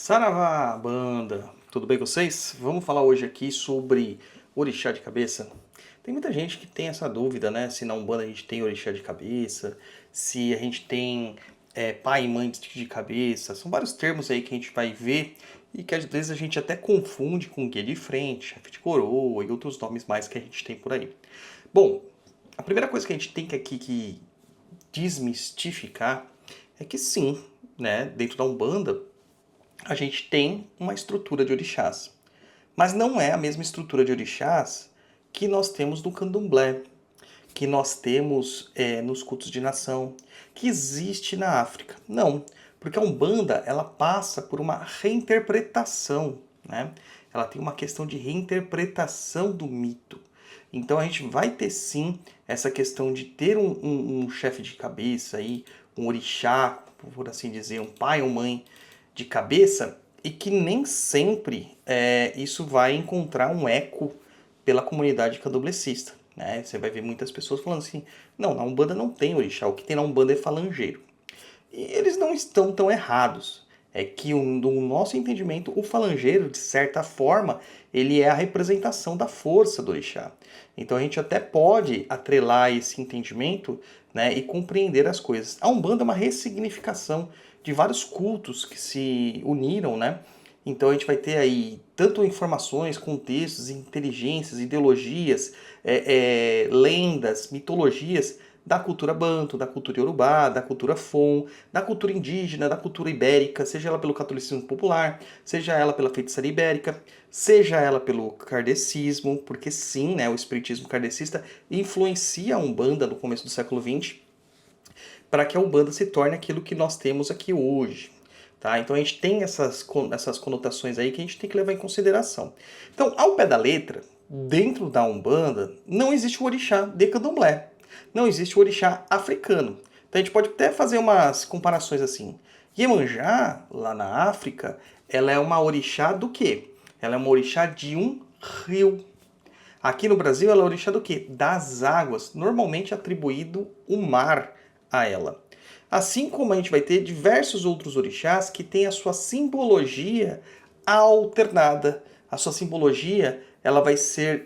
Saravá, banda! Tudo bem com vocês? Vamos falar hoje aqui sobre orixá de cabeça. Tem muita gente que tem essa dúvida, né? Se na Umbanda a gente tem orixá de cabeça, se a gente tem pai e mãe de cabeça. São vários termos aí que a gente vai ver e que às vezes a gente até confunde com guia de frente, chefe de coroa e outros nomes mais que a gente tem por aí. Bom, a primeira coisa que a gente tem que desmistificar é que sim, né? Dentro da Umbanda a gente tem uma estrutura de orixás. Mas não é a mesma estrutura de orixás que nós temos no candomblé, que nós temos nos cultos de nação, que existe na África. Não, porque a Umbanda ela passa por uma reinterpretação, né? Ela tem uma questão de reinterpretação do mito. Então a gente vai ter sim essa questão de ter um chefe de cabeça, aí, um orixá, por assim dizer, um pai ou mãe de cabeça, e que nem sempre isso vai encontrar um eco pela comunidade candomblessista. Né? Você vai ver muitas pessoas falando assim, não, na Umbanda não tem orixá, o que tem na Umbanda é falangeiro. E eles não estão tão errados. É que, no nosso entendimento, o falangeiro, de certa forma, ele é a representação da força do orixá. Então a gente até pode atrelar esse entendimento, né, e compreender as coisas. A Umbanda é uma ressignificação de vários cultos que se uniram, né? Então a gente vai ter aí tanto informações, contextos, inteligências, ideologias, lendas, mitologias da cultura banto, da cultura iorubá, da cultura fon, da cultura indígena, da cultura ibérica, seja ela pelo catolicismo popular, seja ela pela feitiçaria ibérica, seja ela pelo kardecismo, porque sim, né, o espiritismo kardecista influencia a Umbanda no começo do século XX, para que a Umbanda se torne aquilo que nós temos aqui hoje. Tá? Então a gente tem essas conotações aí que a gente tem que levar em consideração. Então, ao pé da letra, dentro da Umbanda, não existe o orixá de candomblé. Não existe o orixá africano. Então a gente pode até fazer umas comparações assim. Iemanjá, lá na África, ela é uma orixá do quê? Ela é uma orixá de um rio. Aqui no Brasil, ela é orixá do quê? Das águas, normalmente atribuído o mar a ela. Assim como a gente vai ter diversos outros orixás que têm a sua simbologia alternada. A sua simbologia ela vai ser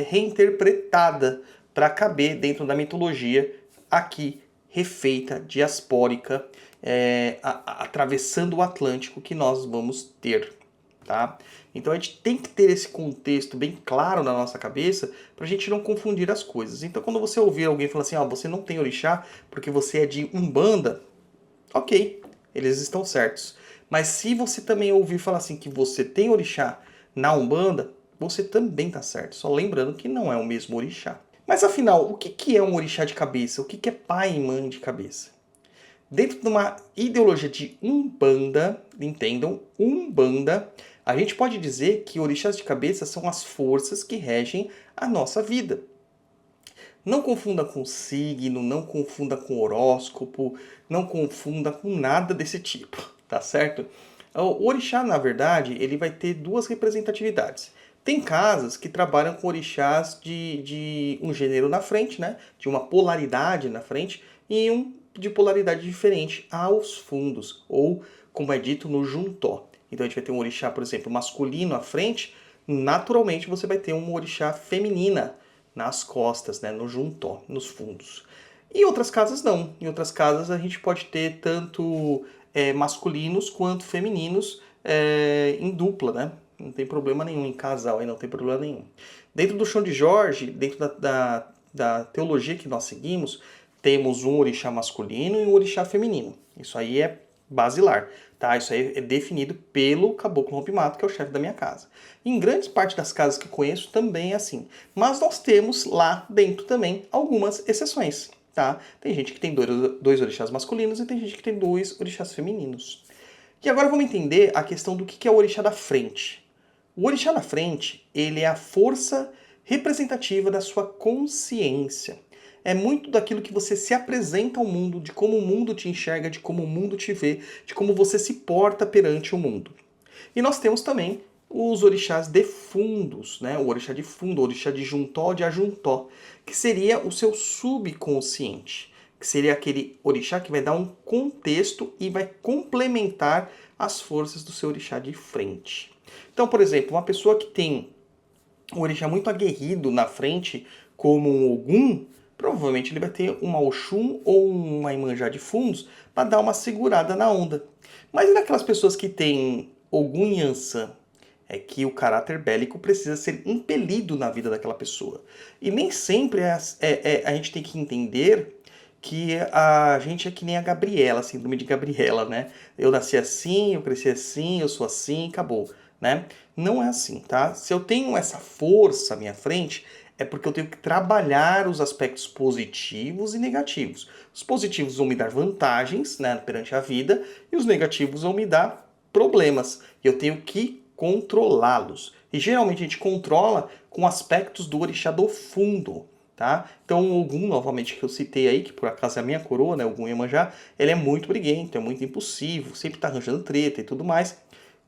reinterpretada para caber dentro da mitologia aqui refeita, diaspórica, atravessando o Atlântico que nós vamos ter. Tá? Então a gente tem que ter esse contexto bem claro na nossa cabeça para a gente não confundir as coisas. Então quando você ouvir alguém falar assim, você não tem orixá porque você é de Umbanda, ok, eles estão certos. Mas se você também ouvir falar assim que você tem orixá na Umbanda, você também está certo. Só lembrando que não é o mesmo orixá. Mas afinal, o que é um orixá de cabeça? O que é pai e mãe de cabeça? Dentro de uma ideologia de Umbanda, entendam, Umbanda, a gente pode dizer que orixás de cabeça são as forças que regem a nossa vida. Não confunda com signo, não confunda com horóscopo, não confunda com nada desse tipo, tá certo? O orixá, na verdade, ele vai ter duas representatividades. Tem casas que trabalham com orixás de um gênero na frente, né? De uma polaridade na frente, e um de polaridade diferente aos fundos, ou como é dito no juntó. Então a gente vai ter um orixá, por exemplo, masculino à frente, naturalmente você vai ter uma orixá feminina nas costas, né, no juntó, nos fundos. Em outras casas não. Em outras casas a gente pode ter tanto masculinos quanto femininos em dupla, né? Não tem problema nenhum, em casal aí não tem problema nenhum. Dentro do chão de Jorge, dentro da teologia que nós seguimos, temos um orixá masculino e um orixá feminino. Isso aí é basilar, tá? Isso aí é definido pelo caboclo rompimato, que é o chefe da minha casa. Em grandes partes das casas que eu conheço também é assim. Mas nós temos lá dentro também algumas exceções, tá? Tem gente que tem dois orixás masculinos e tem gente que tem dois orixás femininos. E agora vamos entender a questão do que é o orixá da frente. O orixá da frente, ele é a força representativa da sua consciência. É muito daquilo que você se apresenta ao mundo, de como o mundo te enxerga, de como o mundo te vê, de como você se porta perante o mundo. E nós temos também os orixás de fundos, né? O orixá de fundo, o orixá de juntó, de ajuntó, que seria o seu subconsciente. que seria aquele orixá que vai dar um contexto e vai complementar as forças do seu orixá de frente. Então, por exemplo, uma pessoa que tem um orixá muito aguerrido na frente, como um Ogum, provavelmente ele vai ter uma Oxum ou uma Iemanjá de fundos para dar uma segurada na onda. Mas e naquelas pessoas que têm Ogum e Yansan? É que o caráter bélico precisa ser impelido na vida daquela pessoa. E nem sempre a gente tem que entender que a gente é que nem a Gabriela, síndrome de Gabriela, né? Eu nasci assim, eu cresci assim, eu sou assim, acabou, né? Não é assim, tá? Se eu tenho essa força à minha frente, é porque eu tenho que trabalhar os aspectos positivos e negativos. Os positivos vão me dar vantagens, né, perante a vida, e os negativos vão me dar problemas. E eu tenho que controlá-los. E geralmente a gente controla com aspectos do orixá do fundo. Tá? Então o Ogum, novamente, que eu citei aí, que por acaso é a minha coroa, né, Ogum Iemanjá, ele é muito briguento, é muito impulsivo, sempre está arranjando treta e tudo mais.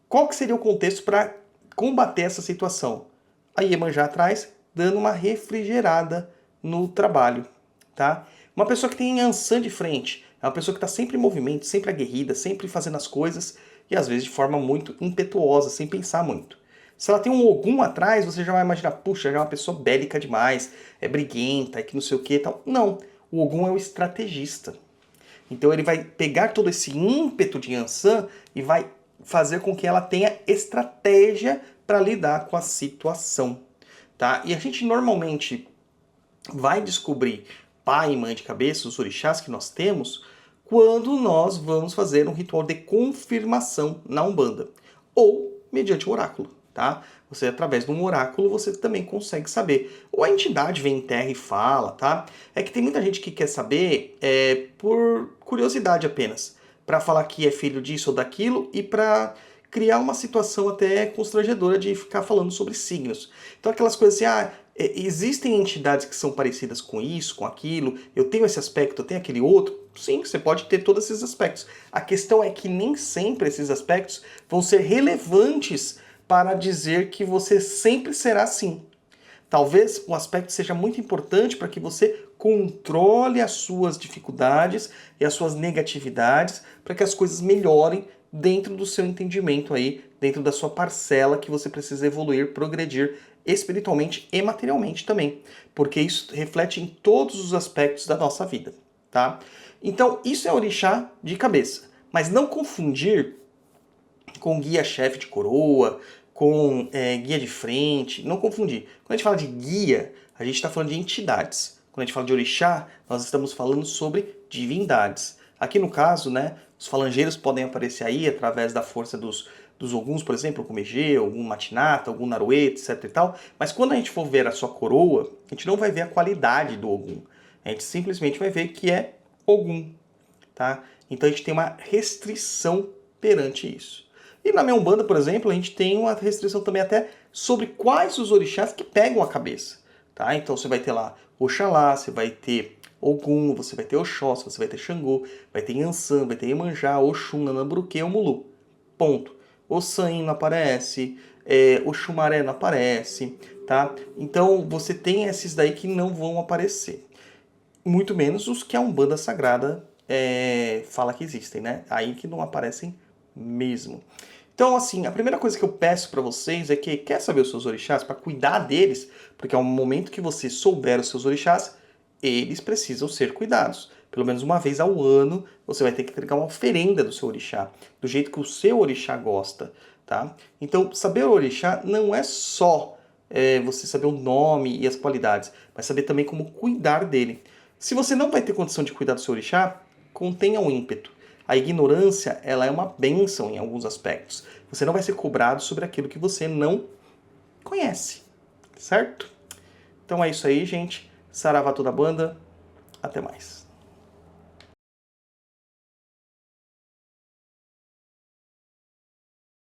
Qual que seria o contexto para combater essa situação? A Iemanjá atrás, dando uma refrigerada no trabalho. Tá? Uma pessoa que tem Yansan de frente, é uma pessoa que está sempre em movimento, sempre aguerrida, sempre fazendo as coisas, e às vezes de forma muito impetuosa, sem pensar muito. Se ela tem um Ogum atrás, você já vai imaginar, puxa, já é uma pessoa bélica demais, é briguenta, é que não sei o que e tal. Não, o Ogum é o estrategista. Então ele vai pegar todo esse ímpeto de Yansan e vai fazer com que ela tenha estratégia para lidar com a situação. Tá? E a gente normalmente vai descobrir pai e mãe de cabeça, os orixás que nós temos, quando nós vamos fazer um ritual de confirmação na Umbanda. Ou mediante o oráculo. Tá? Você, através de um oráculo, você também consegue saber. Ou a entidade vem em terra e fala, tá? É que tem muita gente que quer saber por curiosidade apenas. Para falar que é filho disso ou daquilo e para criar uma situação até constrangedora de ficar falando sobre signos. Então aquelas coisas assim, existem entidades que são parecidas com isso, com aquilo, eu tenho esse aspecto, eu tenho aquele outro. Sim, você pode ter todos esses aspectos. A questão é que nem sempre esses aspectos vão ser relevantes para dizer que você sempre será assim. Talvez o aspecto seja muito importante para que você controle as suas dificuldades e as suas negatividades, para que as coisas melhorem dentro do seu entendimento aí, dentro da sua parcela que você precisa evoluir, progredir espiritualmente e materialmente também, porque isso reflete em todos os aspectos da nossa vida, tá? Então, isso é orixá de cabeça, mas não confundir com guia-chefe de coroa, com guia de frente, não confundir. Quando a gente fala de guia, a gente está falando de entidades. Quando a gente fala de orixá, nós estamos falando sobre divindades. Aqui no caso, né, os falangeiros podem aparecer aí através da força dos Oguns, por exemplo, como Egê, Ogum Matinata, Ogum Naruê, etc e tal. Mas quando a gente for ver a sua coroa, a gente não vai ver a qualidade do Ogum. A gente simplesmente vai ver que é Ogum, tá? Então a gente tem uma restrição perante isso. E na minha Umbanda, por exemplo, a gente tem uma restrição também até sobre quais os orixás que pegam a cabeça. Tá? Então você vai ter lá Oxalá, você vai ter Ogum, você vai ter Oxóssi, você vai ter Xangô, vai ter Yansan, vai ter Iemanjá, Oxum, Nanambruquê, Omulu. Ponto. Ossain não aparece, Oxumaré não aparece, tá? Então você tem esses daí que não vão aparecer. Muito menos os que a Umbanda Sagrada fala que existem, né? Aí que não aparecem mesmo. Então, assim, a primeira coisa que eu peço para vocês é que quer saber os seus orixás, para cuidar deles, porque ao momento que você souber os seus orixás, eles precisam ser cuidados. Pelo menos uma vez ao ano, você vai ter que entregar uma oferenda do seu orixá, do jeito que o seu orixá gosta, tá? Então, saber o orixá não é só você saber o nome e as qualidades, mas saber também como cuidar dele. Se você não vai ter condição de cuidar do seu orixá, contenha o ímpeto. A ignorância, ela é uma bênção em alguns aspectos. Você não vai ser cobrado sobre aquilo que você não conhece, certo? Então é isso aí, gente. Saravá toda a banda. Até mais.